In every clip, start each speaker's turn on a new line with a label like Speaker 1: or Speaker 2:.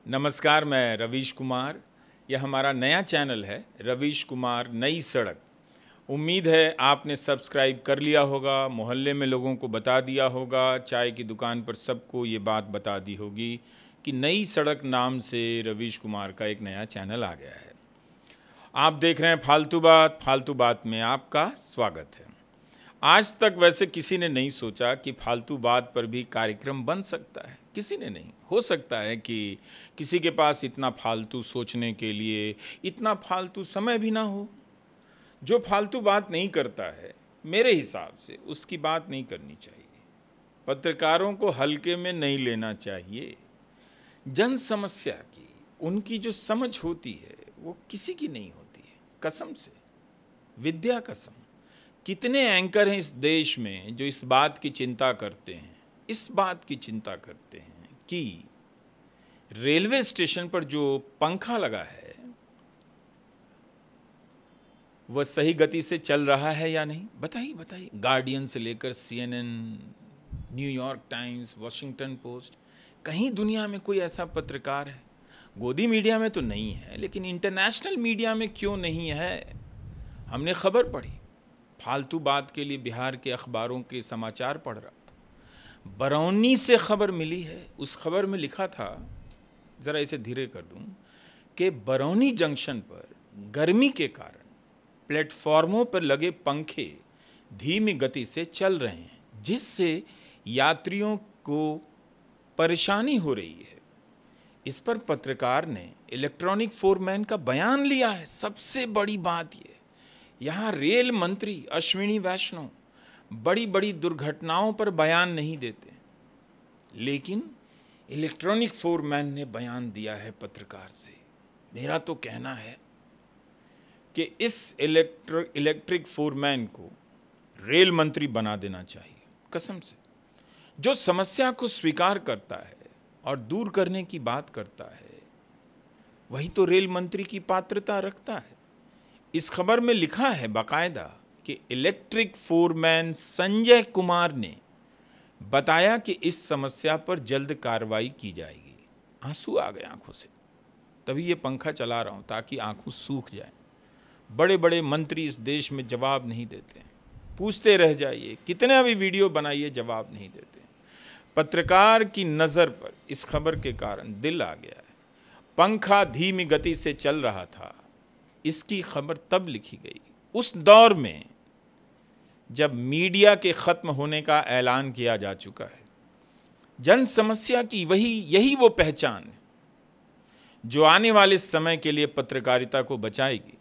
Speaker 1: नमस्कार, मैं रवीश कुमार। यह हमारा नया चैनल है रवीश कुमार नई सड़क। उम्मीद है आपने सब्सक्राइब कर लिया होगा, मोहल्ले में लोगों को बता दिया होगा, चाय की दुकान पर सबको ये बात बता दी होगी कि नई सड़क नाम से रवीश कुमार का एक नया चैनल आ गया है। आप देख रहे हैं फालतू बात में आपका स्वागत है। आज तक वैसे किसी ने नहीं सोचा कि फालतू बात पर भी कार्यक्रम बन सकता है। किसी ने नहीं। हो सकता है कि किसी के पास इतना फालतू सोचने के लिए इतना फालतू समय भी ना हो। जो फालतू बात नहीं करता है, मेरे हिसाब से उसकी बात नहीं करनी चाहिए। पत्रकारों को हल्के में नहीं लेना चाहिए। जन समस्या की उनकी जो समझ होती है वो किसी की नहीं होती है। कसम से, विद्या कसम। कितने एंकर हैं इस देश में जो इस बात की चिंता करते हैं, इस बात की चिंता करते हैं कि रेलवे स्टेशन पर जो पंखा लगा है वह सही गति से चल रहा है या नहीं। बताइए बताइए। गार्डियन से लेकर CNN, New York times, Washington post, कहीं दुनिया में कोई ऐसा पत्रकार है? गोदी मीडिया में तो नहीं है, लेकिन इंटरनेशनल मीडिया में क्यों नहीं है? हमने खबर पढ़ी, फालतू बात के लिए बिहार के अखबारों के समाचार पढ़ रहा था। बरौनी से खबर मिली है। उस खबर में लिखा था, ज़रा इसे धीरे कर दूं, कि बरौनी जंक्शन पर गर्मी के कारण प्लेटफॉर्मों पर लगे पंखे धीमी गति से चल रहे हैं, जिससे यात्रियों को परेशानी हो रही है। इस पर पत्रकार ने इलेक्ट्रॉनिक फोरमैन का बयान लिया है। सबसे बड़ी बात यह, यहाँ रेल मंत्री अश्विनी वैष्णव बड़ी बड़ी दुर्घटनाओं पर बयान नहीं देते, लेकिन इलेक्ट्रॉनिक फोरमैन ने बयान दिया है पत्रकार से। मेरा तो कहना है कि इस इलेक्ट्रिक फोरमैन को रेल मंत्री बना देना चाहिए। कसम से, जो समस्या को स्वीकार करता है और दूर करने की बात करता है, वही तो रेल मंत्री की पात्रता रखता है। इस खबर में लिखा है बाकायदा कि इलेक्ट्रिक फोरमैन संजय कुमार ने बताया कि इस समस्या पर जल्द कार्रवाई की जाएगी। आंसू आ गए आंखों से, तभी ये पंखा चला रहा हूँ ताकि आंखों सूख जाएं। बड़े बड़े मंत्री इस देश में जवाब नहीं देते, पूछते रह जाइए, कितने भी वीडियो बनाइए, जवाब नहीं देते। पत्रकार की नज़र पर इस खबर के कारण दिल आ गया है। पंखा धीमी गति से चल रहा था, इसकी खबर तब लिखी गई उस दौर में जब मीडिया के ख़त्म होने का ऐलान किया जा चुका है। जन समस्या की यही वो पहचान है जो आने वाले समय के लिए पत्रकारिता को बचाएगी।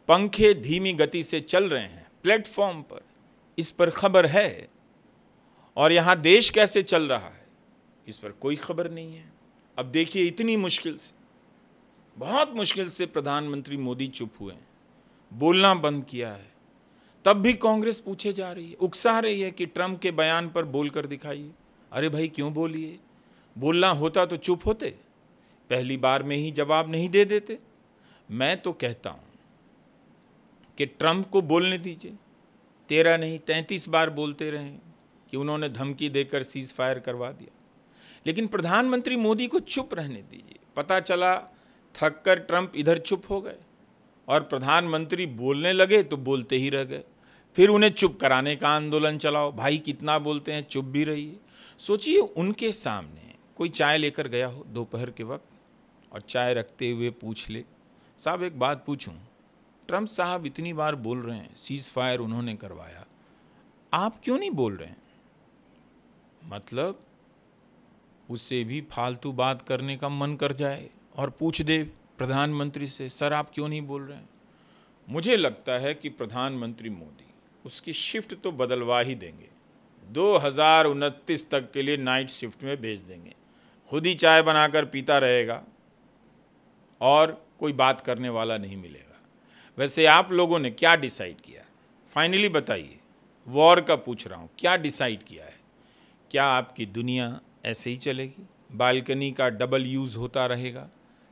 Speaker 1: पंखे धीमी गति से चल रहे हैं प्लेटफॉर्म पर, इस पर खबर है, और यहाँ देश कैसे चल रहा है इस पर कोई खबर नहीं है। अब देखिए, इतनी मुश्किल से, बहुत मुश्किल से प्रधानमंत्री मोदी चुप हुए हैं, बोलना बंद किया है, तब भी कांग्रेस पूछे जा रही है, उकसा रही है कि ट्रंप के बयान पर बोलकर दिखाइए। अरे भाई, क्यों बोलिए? बोलना होता तो चुप होते, पहली बार में ही जवाब नहीं दे देते। मैं तो कहता हूं कि ट्रंप को बोलने दीजिए। 13 नहीं 33 बार बोलते रहे कि उन्होंने धमकी देकर सीज फायर करवा दिया, लेकिन प्रधानमंत्री मोदी को चुप रहने दीजिए। पता चला थक कर ट्रंप इधर चुप हो गए और प्रधानमंत्री बोलने लगे तो बोलते ही रह गए। फिर उन्हें चुप कराने का आंदोलन चलाओ। भाई कितना बोलते हैं, चुप भी रहिए। सोचिए, उनके सामने कोई चाय लेकर गया हो दोपहर के वक्त और चाय रखते हुए पूछ ले, साहब एक बात पूछूं, ट्रंप साहब इतनी बार बोल रहे हैं सीज फायर उन्होंने करवाया, आप क्यों नहीं बोल रहे हैं? मतलब उसे भी फालतू बात करने का मन कर जाए और पूछ दे प्रधानमंत्री से, सर आप क्यों नहीं बोल रहे हैं? मुझे लगता है कि प्रधानमंत्री मोदी उसकी शिफ्ट तो बदलवा ही देंगे। 2029 तक के लिए नाइट शिफ्ट में भेज देंगे। खुद ही चाय बनाकर पीता रहेगा और कोई बात करने वाला नहीं मिलेगा। वैसे आप लोगों ने क्या डिसाइड किया? फाइनली बताइए। वॉर का पूछ रहा हूँ, क्या डिसाइड किया है? क्या आपकी दुनिया ऐसे ही चलेगी? बालकनी का डबल यूज़ होता रहेगा?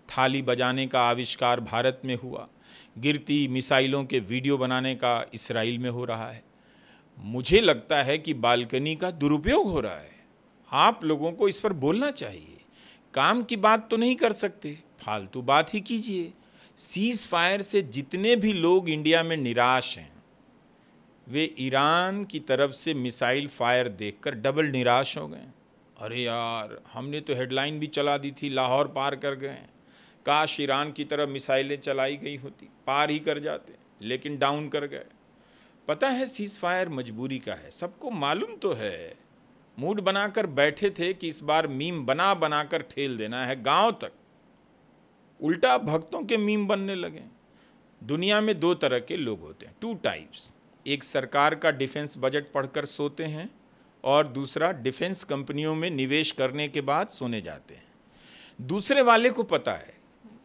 Speaker 1: थाली बजाने का आविष्कार भारत में हुआ, गिरती मिसाइलों के वीडियो बनाने का इसराइल में हो रहा है। मुझे लगता है कि बालकनी का दुरुपयोग हो रहा है। आप लोगों को इस पर बोलना चाहिए। काम की बात तो नहीं कर सकते, फालतू बात ही कीजिए। सीज फायर से जितने भी लोग इंडिया में निराश हैं, वे ईरान की तरफ से मिसाइल फायर देखकर डबल निराश हो गए। अरे यार, हमने तो हेडलाइन भी चला दी थी, लाहौर पार कर गए, काश ईरान की तरफ मिसाइलें चलाई गई होती, पार ही कर जाते, लेकिन डाउन कर गए। पता है सीज फायर मजबूरी का है, सबको मालूम तो है। मूड बनाकर बैठे थे कि इस बार मीम बना बनाकर ठेल देना है गांव तक। उल्टा भक्तों के मीम बनने लगे। दुनिया में दो तरह के लोग होते हैं, टू टाइप्स। एक सरकार का डिफेंस बजट पढ़कर सोते हैं और दूसरा डिफेंस कंपनियों में निवेश करने के बाद सोने जाते हैं। दूसरे वाले को पता है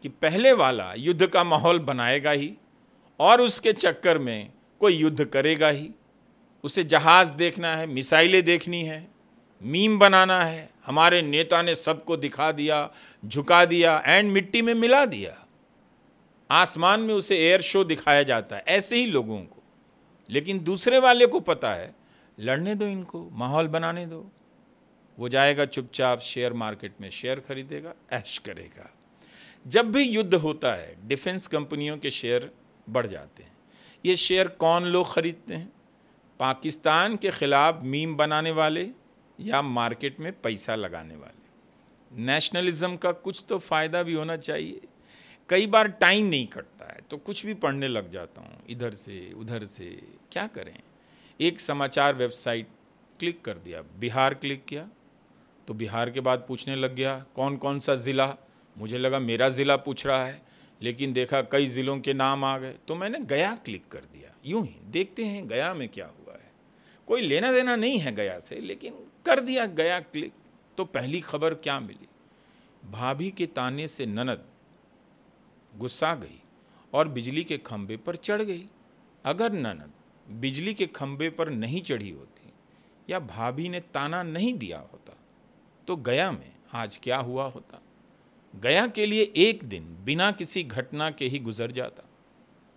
Speaker 1: कि पहले वाला युद्ध का माहौल बनाएगा ही और उसके चक्कर में कोई युद्ध करेगा ही। उसे जहाज़ देखना है, मिसाइलें देखनी है, मीम बनाना है, हमारे नेता ने सबको दिखा दिया, झुका दिया एंड मिट्टी में मिला दिया। आसमान में उसे एयर शो दिखाया जाता है, ऐसे ही लोगों को। लेकिन दूसरे वाले को पता है, लड़ने दो इनको, माहौल बनाने दो। वो जाएगा चुपचाप शेयर मार्केट में शेयर खरीदेगा, ऐश करेगा। जब भी युद्ध होता है, डिफेंस कंपनियों के शेयर बढ़ जाते हैं। ये शेयर कौन लोग खरीदते हैं? पाकिस्तान के खिलाफ मीम बनाने वाले या मार्केट में पैसा लगाने वाले। नेशनलिज्म का कुछ तो फ़ायदा भी होना चाहिए। कई बार टाइम नहीं कटता है तो कुछ भी पढ़ने लग जाता हूँ, इधर से उधर से। क्या करें, एक समाचार वेबसाइट क्लिक कर दिया, बिहार क्लिक किया तो बिहार के बाद पूछने लग गया कौन कौन सा ज़िला। मुझे लगा मेरा ज़िला पूछ रहा है, लेकिन देखा कई ज़िलों के नाम आ गए, तो मैंने गया क्लिक कर दिया। यूं ही देखते हैं गया में क्या हुआ है। कोई लेना देना नहीं है गया से, लेकिन कर दिया गया क्लिक। तो पहली खबर क्या मिली? भाभी के ताने से ननद गुस्सा गई और बिजली के खंभे पर चढ़ गई। अगर ननद बिजली के खंभे पर नहीं चढ़ी होती या भाभी ने ताना नहीं दिया होता तो गया में आज क्या हुआ होता? गया के लिए एक दिन बिना किसी घटना के ही गुजर जाता।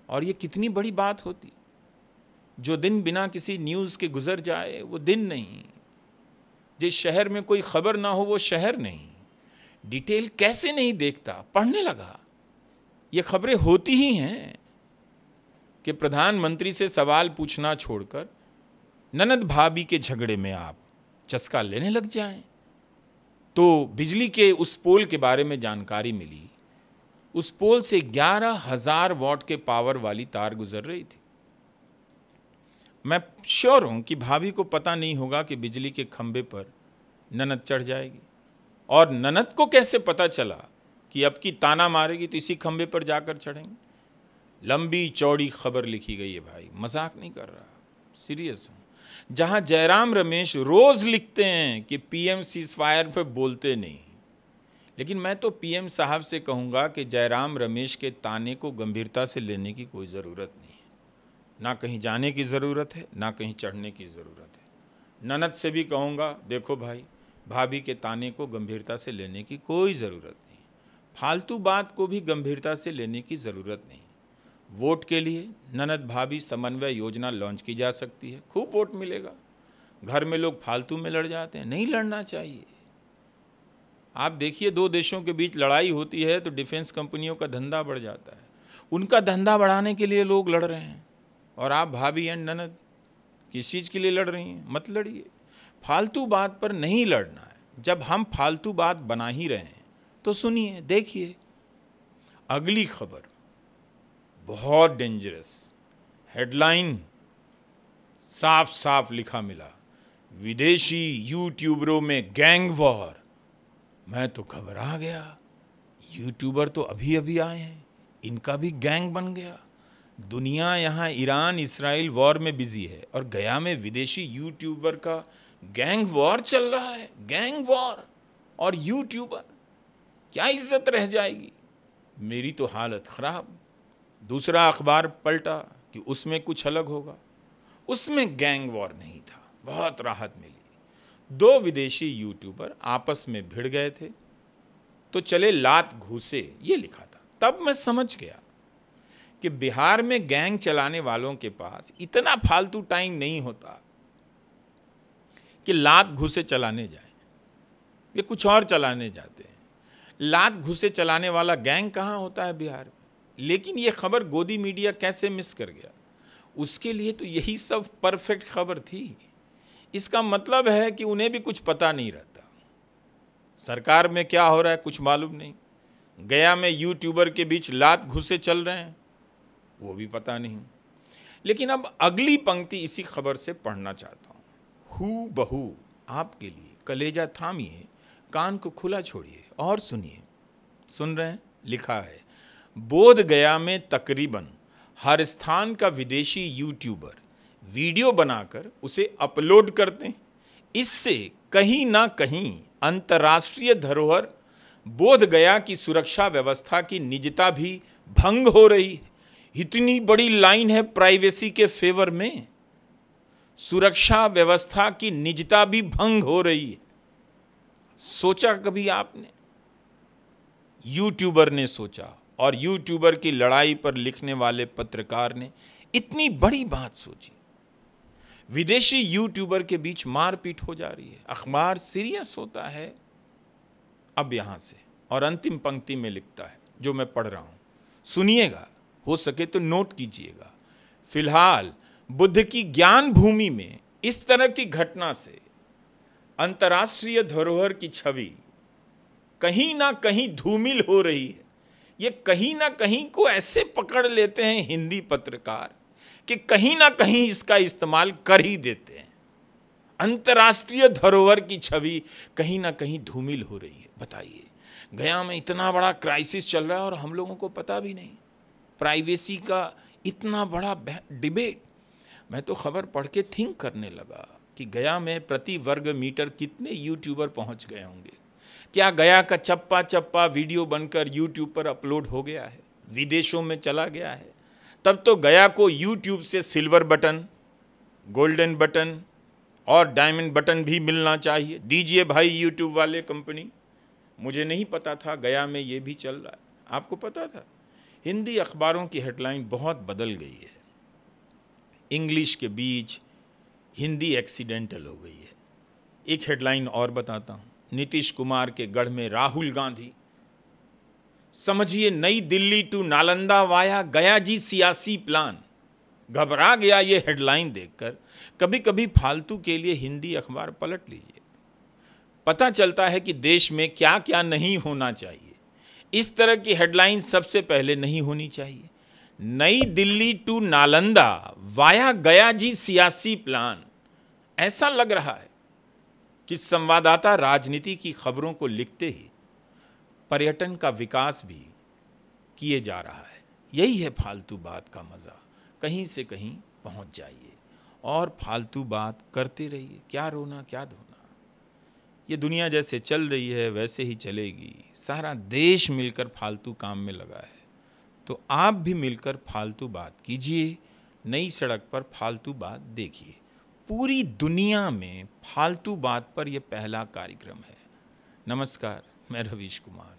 Speaker 1: और ये कितनी बड़ी बात होती। जो दिन बिना किसी न्यूज़ के गुजर जाए वो दिन नहीं। जिस शहर में कोई खबर ना हो वो शहर नहीं। डिटेल कैसे नहीं देखता, पढ़ने लगा। ये खबरें होती ही हैं कि प्रधानमंत्री से सवाल पूछना छोड़कर ननद भाभी के झगड़े में आप चस्का लेने लग जाएं। तो बिजली के उस पोल के बारे में जानकारी मिली। उस पोल से 11,000 वॉट के पावर वाली तार गुजर रही थी। मैं श्योर हूं कि भाभी को पता नहीं होगा कि बिजली के खंभे पर ननद चढ़ जाएगी। और ननद को कैसे पता चला कि अब की ताना मारेगी तो इसी खंभे पर जाकर चढ़ेंगे? लंबी चौड़ी खबर लिखी गई है भाई, मजाक नहीं कर रहा, सीरियस हूँ। जहाँ जयराम रमेश रोज़ लिखते हैं कि पीएम सीज फायर पर बोलते नहीं, लेकिन मैं तो पीएम साहब से कहूँगा कि जयराम रमेश के ताने को गंभीरता से लेने की कोई ज़रूरत नहीं है। ना कहीं जाने की ज़रूरत है, ना कहीं चढ़ने की ज़रूरत है। ननद से भी कहूँगा, देखो भाई, भाभी के ताने को गंभीरता से लेने की कोई ज़रूरत नहीं। फालतू बात को भी गंभीरता से लेने की ज़रूरत नहीं। वोट के लिए ननद भाभी समन्वय योजना लॉन्च की जा सकती है, खूब वोट मिलेगा। घर में लोग फालतू में लड़ जाते हैं, नहीं लड़ना चाहिए। आप देखिए, दो देशों के बीच लड़ाई होती है तो डिफेंस कंपनियों का धंधा बढ़ जाता है। उनका धंधा बढ़ाने के लिए लोग लड़ रहे हैं और आप भाभी एंड ननद किस चीज़ के लिए लड़ रही हैं? मत लड़िए। फालतू बात पर नहीं लड़ना है। जब हम फालतू बात बना ही रहे हैं तो सुनिए, देखिए अगली खबर, बहुत डेंजरस हेडलाइन, साफ साफ लिखा मिला, विदेशी यूट्यूबरों में गैंग वॉर। मैं तो घबरा गया। यूट्यूबर तो अभी अभी आए हैं, इनका भी गैंग बन गया। दुनिया यहाँ ईरान इसराइल वॉर में बिजी है और गया में विदेशी यूट्यूबर का गैंग वॉर चल रहा है। गैंग वॉर और यूट्यूबर, क्या इज्जत रह जाएगी? मेरी तो हालत ख़राब। दूसरा अखबार पलटा कि उसमें कुछ अलग होगा। उसमें गैंग वॉर नहीं था, बहुत राहत मिली। दो विदेशी यूट्यूबर आपस में भिड़ गए थे तो चले लात घूसे, ये लिखा था। तब मैं समझ गया कि बिहार में गैंग चलाने वालों के पास इतना फालतू टाइम नहीं होता कि लात घूसे चलाने जाएं। वे कुछ और चलाने जाते हैं। लात घुसे चलाने वाला गैंग कहाँ होता है बिहार में? लेकिन ये खबर गोदी मीडिया कैसे मिस कर गया? उसके लिए तो यही सब परफेक्ट खबर थी। इसका मतलब है कि उन्हें भी कुछ पता नहीं रहता, सरकार में क्या हो रहा है कुछ मालूम नहीं, गया में यूट्यूबर के बीच लात घुसे चल रहे हैं वो भी पता नहीं। लेकिन अब अगली पंक्ति इसी खबर से पढ़ना चाहता हूँ, हू बहू आपके लिए, कलेजा थामिए, कान को खुला छोड़िए और सुनिए। सुन रहे हैं? लिखा है, बोध गया में तकरीबन हर स्थान का विदेशी यूट्यूबर वीडियो बनाकर उसे अपलोड करते हैं। इससे कहीं ना कहीं अंतर्राष्ट्रीय धरोहर बोध गया की सुरक्षा व्यवस्था की निजता भी भंग हो रही है। इतनी बड़ी लाइन है प्राइवेसी के फेवर में, सुरक्षा व्यवस्था की निजता भी भंग हो रही है। सोचा कभी आपने? यूट्यूबर ने सोचा और यूट्यूबर की लड़ाई पर लिखने वाले पत्रकार ने इतनी बड़ी बात सोची। विदेशी यूट्यूबर के बीच मारपीट हो जा रही है, अखबार सीरियस होता है अब यहां से, और अंतिम पंक्ति में लिखता है जो मैं पढ़ रहा हूं, सुनिएगा, हो सके तो नोट कीजिएगा। फिलहाल बुद्ध की ज्ञान भूमि में इस तरह की घटना से अंतर्राष्ट्रीय धरोहर की छवि कहीं ना कहीं धूमिल हो रही है। ये कहीं ना कहीं को ऐसे पकड़ लेते हैं हिंदी पत्रकार कि कहीं ना कहीं इसका इस्तेमाल कर ही देते हैं। अंतर्राष्ट्रीय धरोहर की छवि कहीं ना कहीं धूमिल हो रही है। बताइए, गया में इतना बड़ा क्राइसिस चल रहा है और हम लोगों को पता भी नहीं। प्राइवेसी का इतना बड़ा डिबेट। मैं तो खबर पढ़ के थिंक करने लगा कि गया में प्रति वर्ग मीटर कितने यूट्यूबर पहुंच गए होंगे। क्या गया का चप्पा चप्पा वीडियो बनकर यूट्यूब पर अपलोड हो गया है, विदेशों में चला गया है? तब तो गया को यूट्यूब से सिल्वर बटन, गोल्डन बटन और डायमंड बटन भी मिलना चाहिए। दीजिए भाई यूट्यूब वाले कंपनी। मुझे नहीं पता था गया में ये भी चल रहा है। आपको पता था? हिंदी अखबारों की हेडलाइन बहुत बदल गई है। इंग्लिश के बीच हिंदी एक्सीडेंटल हो गई है। एक हेडलाइन और बताता हूँ, नीतीश कुमार के गढ़ में राहुल गांधी, समझिए नई दिल्ली टू नालंदा वाया गया जी सियासी प्लान। घबरा गया ये हेडलाइन देखकर। कभी कभी फालतू के लिए हिंदी अखबार पलट लीजिए, पता चलता है कि देश में क्या क्या नहीं होना चाहिए। इस तरह की हेडलाइन सबसे पहले नहीं होनी चाहिए। नई दिल्ली टू नालंदा वाया गया जी सियासी प्लान। ऐसा लग रहा है कि संवाददाता राजनीति की खबरों को लिखते ही पर्यटन का विकास भी किए जा रहा है। यही है फालतू बात का मज़ा। कहीं से कहीं पहुंच जाइए और फालतू बात करते रहिए। क्या रोना क्या धोना। ये दुनिया जैसे चल रही है वैसे ही चलेगी। सारा देश मिलकर फालतू काम में लगा है, तो आप भी मिलकर फालतू बात कीजिए। नई सड़क पर फालतू बात देखिए। पूरी दुनिया में फालतू बात पर यह पहला कार्यक्रम है। नमस्कार, मैं रवीश कुमार।